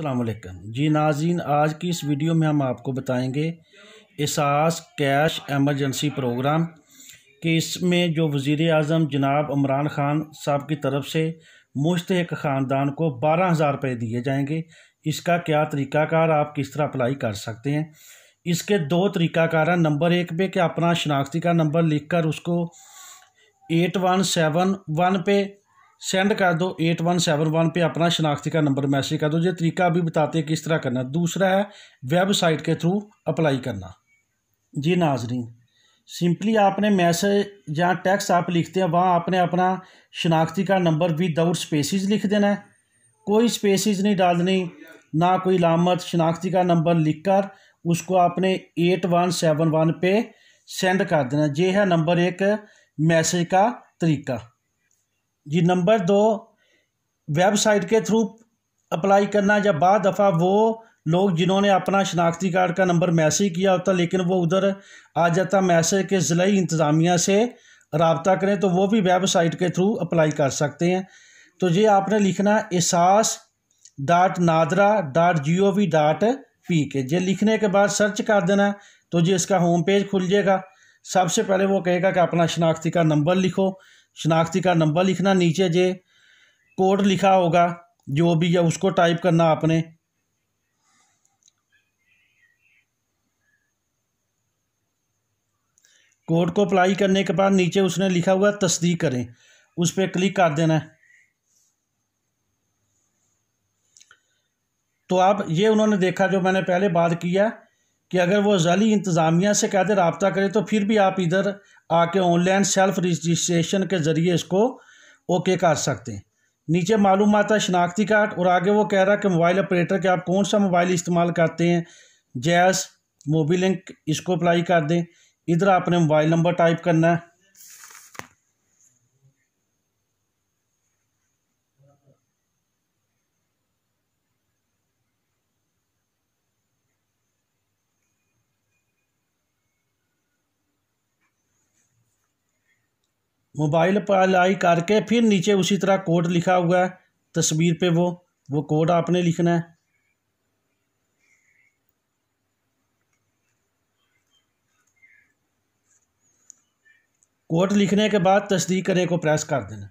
अस्सलाम वालेकुम जी नाज़रीन, आज की इस वीडियो में हम आपको बताएंगे एहसास कैश एमरजेंसी प्रोग्राम कि इसमें जो वज़ीर आज़म जनाब इमरान ख़ान साहब की तरफ से मुस्तहिक़ ख़ानदान को 12,000 रुपये दिए जाएंगे। इसका क्या तरीक़ाकार, आप किस तरह अप्लाई कर सकते हैं। इसके दो तरीक़ाकार हैं। नंबर एक पे कि अपना शनाख्ती का नंबर लिख कर उसको 8171 पे सेंड कर दो। 8171 पे अपना शनाख्ती का नंबर मैसेज कर दो। ये तरीका अभी बताते हैं किस तरह करना। दूसरा है वेबसाइट के थ्रू अप्लाई करना। जी नाजरीन, सिंपली आपने मैसेज जहाँ टेक्स्ट आप लिखते हैं वहाँ आपने अपना शनाख्ती का नंबर विदाउट स्पेसिस लिख देना है। कोई स्पेसिस नहीं डालनी, ना कोई लामत। शनाख्ती का नंबर लिख कर उसको आपने 8171 पे सेंड कर देना। ये है नंबर एक मैसेज का तरीका। जी नंबर दो, वेबसाइट के थ्रू अप्लाई करना। या बाद दफ़ा वो लोग जिन्होंने अपना शनाख्ती कार्ड का नंबर मैसेज किया होता लेकिन वो उधर आ जाता मैसेज के ज़िला इंतज़ामिया से रब्ता करें तो वो भी वेबसाइट के थ्रू अप्लाई कर सकते हैं। तो ये आपने लिखना esas.nadra.gov.pk। ये लिखने के बाद सर्च कर देना तो जी इसका होम पेज खुल जाएगा। सबसे पहले वो कहेगा कि अपना शनाख्ती का नंबर लिखो। शनाख्ती का नंबर लिखना, नीचे जे कोड लिखा होगा जो भी है उसको टाइप करना आपने। कोड को अप्लाई करने के बाद नीचे उसने लिखा हुआ तस्दीक करें, उस पर क्लिक कर देना है। तो अब ये उन्होंने देखा जो मैंने पहले बात किया कि अगर वो ज़िली इंतज़ामिया से कहते रब्ता करें तो फिर भी आप इधर आके ऑनलाइन सेल्फ रजिस्ट्रेशन के ज़रिए इसको ओके कर सकते हैं। नीचे मालूम आता है शनाख्ती कार्ड और आगे वो कह रहा है कि मोबाइल ऑपरेटर के आप कौन सा मोबाइल इस्तेमाल करते हैं। जैस मोबिलिंक, इसको अप्लाई कर दें। इधर आपने मोबाइल नंबर टाइप करना है। मोबाइल अप्लाई करके फिर नीचे उसी तरह कोड लिखा हुआ है तस्वीर पे, वो कोड आपने लिखना है। कोड लिखने के बाद तस्दीक करें को प्रेस कर देना।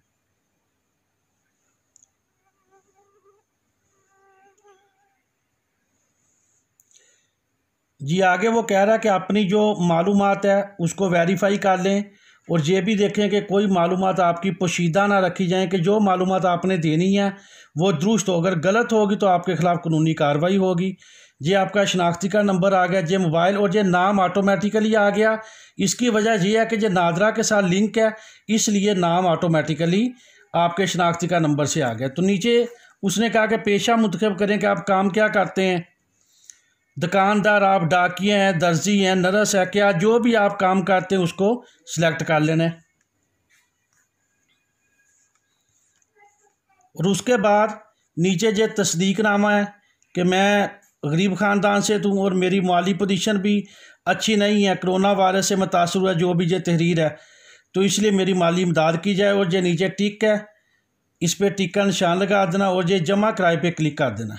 जी आगे वो कह रहा है कि अपनी जो मालूमात है उसको वेरीफाई कर लें और ये भी देखें कि कोई मालूमात आपकी पोशीदा ना रखी जाए, कि जो मालूमात आपने देनी है वो दुरुस्त हो। अगर गलत होगी तो आपके ख़िलाफ़ कानूनी कार्रवाई होगी। ये आपका शनाख्ती का नंबर आ गया, ये मोबाइल और ये नाम ऑटोमेटिकली आ गया। इसकी वजह यह है कि ये नादरा के साथ लिंक है, इसलिए नाम ऑटोमेटिकली आपके शनाख्ती का नंबर से आ गया। तो नीचे उसने कहा कि पेशा मुंतखब करें कि आप काम क्या करते हैं। दुकानदार, आप डाकिए हैं, दर्जी हैं, नर्स है, क्या जो भी आप काम करते हैं उसको सिलेक्ट कर लेना है। और उसके बाद नीचे जो तस्दीकनामा है कि मैं गरीब ख़ानदान से हूँ और मेरी माली पोजीशन भी अच्छी नहीं है, कोरोना वायरस से मुतासर हुआ जो भी ये तहरीर है तो इसलिए मेरी माली इमदाद की जाए। और ये नीचे टिक है, इस पर टिक का निशान लगा देना और ये जमा किराए पे क्लिक कर देना।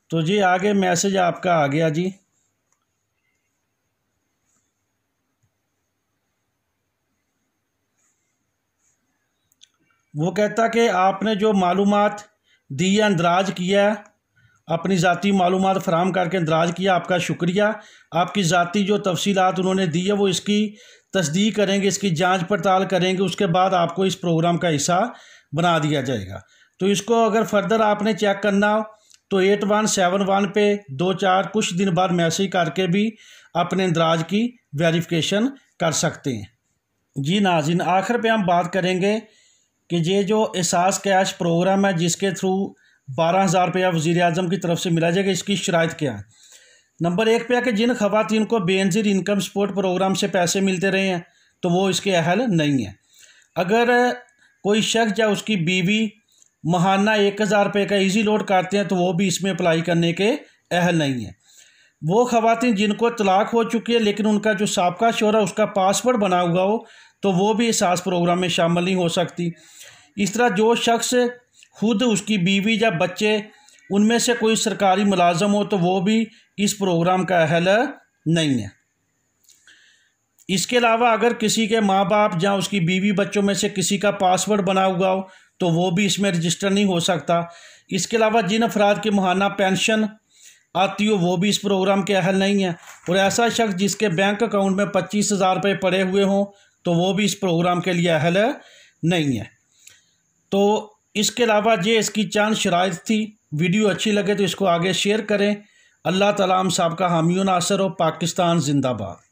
तो जी आगे मैसेज आपका आ गया जी। वो कहता कि आपने जो मालूमात दी है, अंदराज किया है, अपनी ज़ाती मालूमात फराम करके अंदराज किया, आपका शुक्रिया। आपकी ज़ाती जो तफसीलात उन्होंने दी है वो इसकी तस्दीक करेंगे, इसकी जांच पड़ताल करेंगे, उसके बाद आपको इस प्रोग्राम का हिस्सा बना दिया जाएगा। तो इसको अगर फर्दर आपने चेक करना हो तो 8171 पे 2-4 कुछ दिन बाद मैसेज करके भी अपने इंदराज की वेरिफिकेशन कर सकते हैं। जी नाज़रीन, आखिर पे हम बात करेंगे कि ये जो एहसास कैश प्रोग्राम है जिसके थ्रू 12,000 रुपया वज़ीर आज़म की तरफ से मिला जाएगा, इसकी शराइत क्या है। नंबर एक पे है कि जिन ख़वातीन को बेनज़ीर इनकम सपोर्ट प्रोग्राम से पैसे मिलते रहे हैं तो वो इसके अहल नहीं है। अगर कोई शख्स या उसकी बीवी महाना 1,000 रुपये का ईजी लोड करते हैं तो वो भी इसमें अप्लाई करने के अहल नहीं है। वो ख़वातीन जिनको तलाक हो चुकी है लेकिन उनका जो साबका शौहर उसका पासपोर्ट बना हुआ हो तो वो भी एहसास प्रोग्राम में शामिल नहीं हो सकती। इस तरह जो शख्स खुद उसकी बीवी या बच्चे उनमें से कोई सरकारी मुलाजम हो तो वो भी इस प्रोग्राम का अहल नहीं है। इसके अलावा अगर किसी के माँ बाप या उसकी बीवी बच्चों में से किसी का पासवर्ड बना हुआ हो तो वो भी इसमें रजिस्टर नहीं हो सकता। इसके अलावा जिन अफराद की माहाना पेंशन आती हो वो भी इस प्रोग्राम के अहल नहीं है। और ऐसा शख्स जिसके बैंक अकाउंट में 25,000 रुपये पड़े हुए हों तो वो भी इस प्रोग्राम के लिए अहल नहीं है। तो इसके अलावा ये इसकी चंद शराइत थी। वीडियो अच्छी लगे तो इसको आगे शेयर करें। अल्लाह ताला हम सब का हामी व नासर हो। पाकिस्तान जिंदाबाद।